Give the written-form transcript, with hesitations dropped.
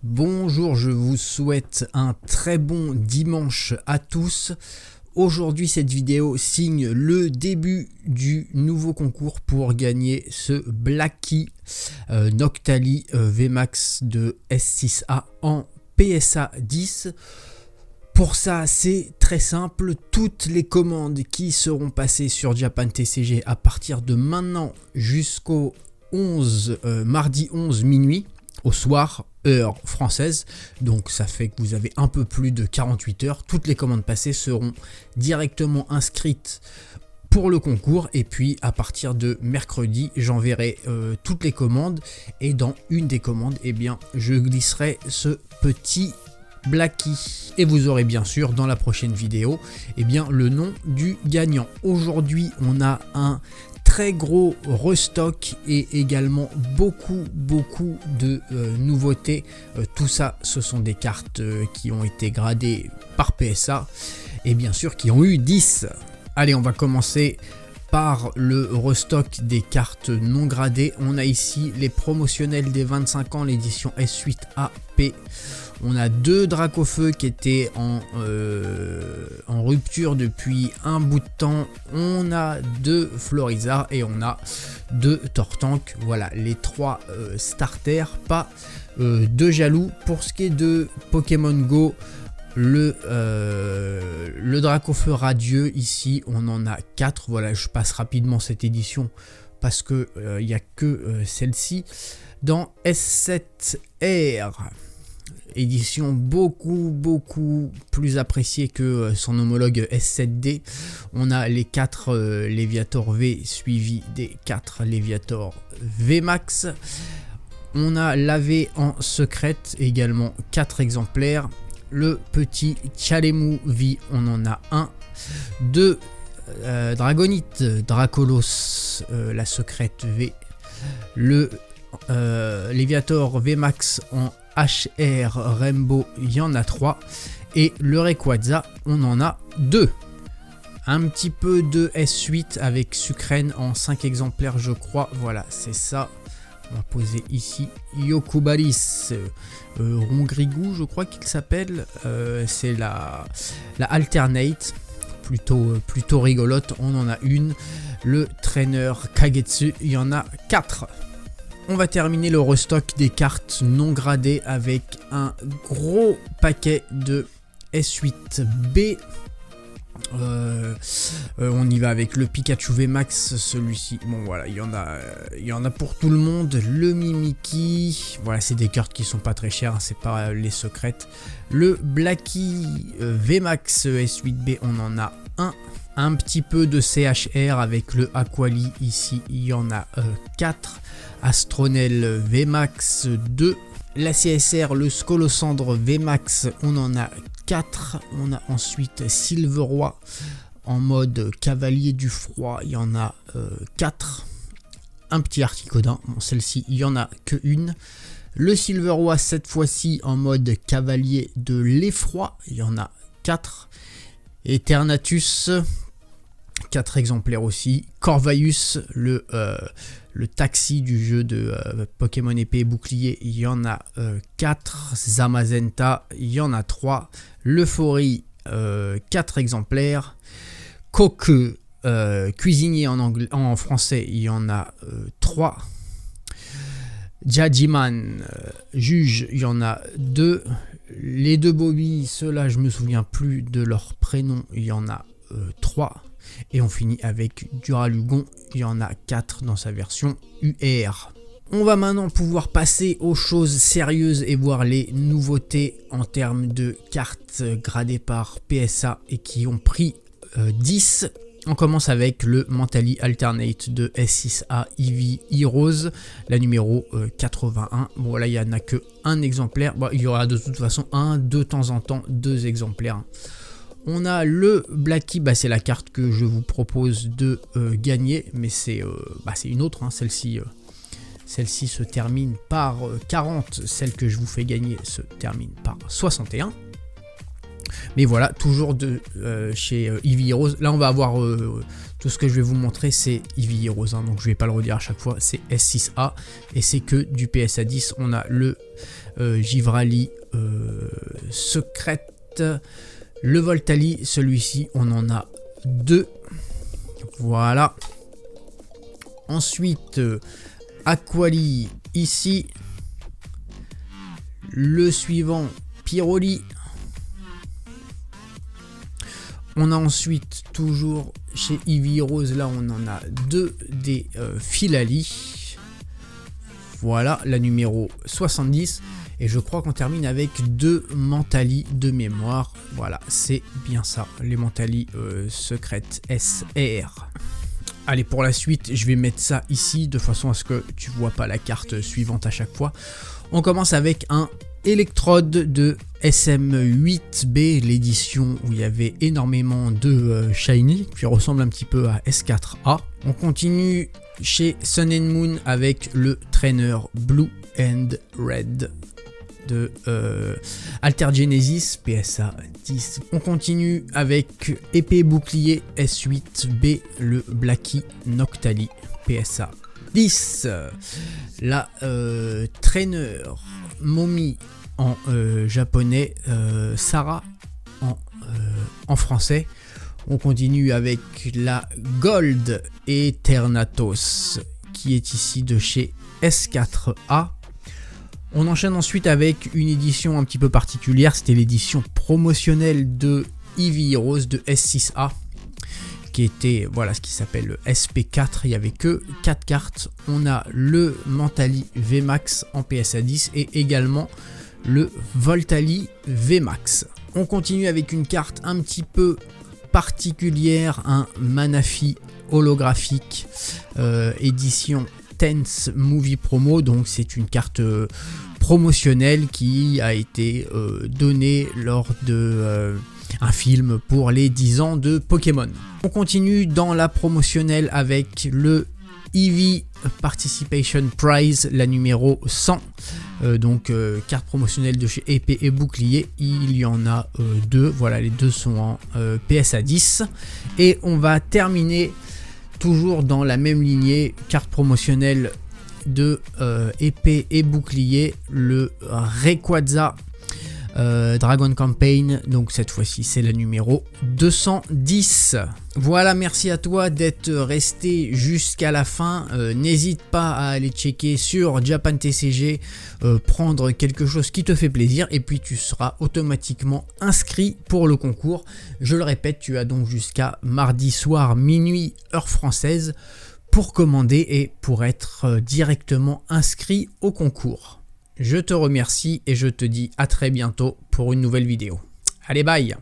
Bonjour, je vous souhaite un très bon dimanche à tous. Aujourd'hui, cette vidéo signe le début du nouveau concours pour gagner ce Blacky Noctali VMAX de S6A en PSA 10. Pour ça, c'est très simple. Toutes les commandes qui seront passées sur Japan TCG à partir de maintenant jusqu'au mardi 11 minuit au soir, heure française, donc ça fait que vous avez un peu plus de 48 heures. Toutes les commandes passées seront directement inscrites pour le concours, et puis à partir de mercredi, j'enverrai toutes les commandes, et dans une des commandes, eh bien, je glisserai ce petit Blacky. Et vous aurez bien sûr dans la prochaine vidéo bien, le nom du gagnant. Aujourd'hui, on a un très gros restock et également beaucoup de nouveautés. Tout ça, ce sont des cartes qui ont été gradées par PSA et bien sûr qui ont eu 10. Allez, on va commencer par le restock des cartes non gradées. On a ici les promotionnels des 25 ans, l'édition S8AP. On a deux Dracofeu qui étaient en rupture depuis un bout de temps. On a deux Florizard et on a deux Tortank. Voilà les trois starters, pas de jaloux. Pour ce qui est de Pokémon Go, le Dracofeu radieux, ici on en a 4. Voilà, je passe rapidement cette édition parce que il n'y a que celle-ci. Dans S7R, édition beaucoup plus appréciée que son homologue S7D, on a les 4 Léviator V suivis des 4 Léviator VMAX. On a l'AV en secrète, également 4 exemplaires. Le petit Chalemu V, on en a un. 2 Dragonite Dracolos, la secrète V. Le Léviator VMAX en HR Rainbow, il y en a 3. Et le Rayquaza, on en a 2. Un petit peu de S8 avec Sucrène en 5 exemplaires, je crois. Voilà, c'est ça. On va poser ici Yokubalis Rongrigou, je crois qu'il s'appelle. C'est la alternate, plutôt rigolote. On en a une. Le trainer Kagetsu, il y en a 4. On va terminer le restock des cartes non gradées avec un gros paquet de S8B. On y va avec le Pikachu VMAX, celui-ci. Bon voilà, il y en a pour tout le monde. Le Mimikyu, voilà, c'est des cartes qui sont pas très chères, hein, c'est pas les secrètes. Le Blacky VMAX S8B, on en a un. Un petit peu de CHR avec le Aquali, ici il y en a 4. Astronel VMAX 2. La CSR, le Scolosandre VMAX, on en a 4. On a ensuite Silveroi en mode Cavalier du Froid, il y en a 4. Un petit Articodin, bon, celle-ci il y en a que une. Le Silveroi, cette fois-ci en mode Cavalier de l'Effroi, il y en a 4. Eternatus, 4 exemplaires aussi. Corvaius, le taxi du jeu de Pokémon épée et bouclier, il y en a 4. Zamazenta, il y en a 3. Lephori, 4 exemplaires. Coque, cuisinier en français, il y en a 3. Jajiman, juge, il y en a 2. Les deux Bobby, ceux-là, je me souviens plus de leur prénom, il y en a 3. Et on finit avec Duralugon, il y en a 4 dans sa version UR. On va maintenant pouvoir passer aux choses sérieuses et voir les nouveautés en termes de cartes gradées par PSA et qui ont pris 10. On commence avec le Mentally Alternate de S6A Eevee Heroes, la numéro 81. Bon voilà, il n'y en a que un exemplaire. Bon, il y aura de toute façon de temps en temps 2 exemplaires. On a le Blacky, c'est la carte que je vous propose de gagner, mais c'est une autre, hein, celle-ci se termine par 40, celle que je vous fais gagner se termine par 61. Mais voilà, toujours de chez Eevee Heroes. Là on va avoir tout ce que je vais vous montrer, c'est Eevee Heroes, hein, donc je vais pas le redire à chaque fois, c'est S6A et c'est que du PSA 10. On a le Givrali secrète, le Voltali, celui-ci on en a 2, voilà. Ensuite Aquali ici, le suivant Pyroli. On a ensuite toujours chez Eevee Heroes, là on en a 2 des Filali. Voilà la numéro 70. Et je crois qu'on termine avec 2 Mentali de mémoire. Voilà, c'est bien ça, les Mentali secrètes SR. Allez, pour la suite, je vais mettre ça ici de façon à ce que tu vois pas la carte suivante à chaque fois. On commence avec un Electrode de SM8B, l'édition où il y avait énormément de shiny, qui ressemble un petit peu à S4A. On continue chez Sun and Moon avec le trainer Blue and Red de Alter Genesis PSA 10. On continue avec épée bouclier S8B, le Blacky Noctali PSA 10. La trainer Momi en japonais, Sarah en français. On continue avec la Gold Eternatus qui est ici de chez S4A. On enchaîne ensuite avec une édition un petit peu particulière, c'était l'édition promotionnelle de Eevee Heroes de S6A, qui était, voilà, ce qui s'appelle le SP4, il n'y avait que 4 cartes. On a le Mentali VMAX en PSA 10 et également le Voltali VMAX. On continue avec une carte un petit peu particulière, un Manaphy holographique, édition Tense Movie Promo, donc c'est une carte promotionnelle qui a été donnée lors de un film pour les 10 ans de Pokémon. On continue dans la promotionnelle avec le Eevee Participation Prize, la numéro 100, donc carte promotionnelle de chez épée et bouclier. Il y en a 2, voilà, les 2 sont en PSA 10. Et on va terminer toujours dans la même lignée, carte promotionnelle de épée et bouclier, le Rayquaza Dragon Campaign, donc cette fois-ci c'est la numéro 210. Voilà, merci à toi d'être resté jusqu'à la fin. N'hésite pas à aller checker sur Japan TCG, prendre quelque chose qui te fait plaisir et puis tu seras automatiquement inscrit pour le concours. Je le répète, tu as donc jusqu'à mardi soir minuit heure française pour commander et pour être directement inscrit au concours. Je te remercie et je te dis à très bientôt pour une nouvelle vidéo. Allez, bye!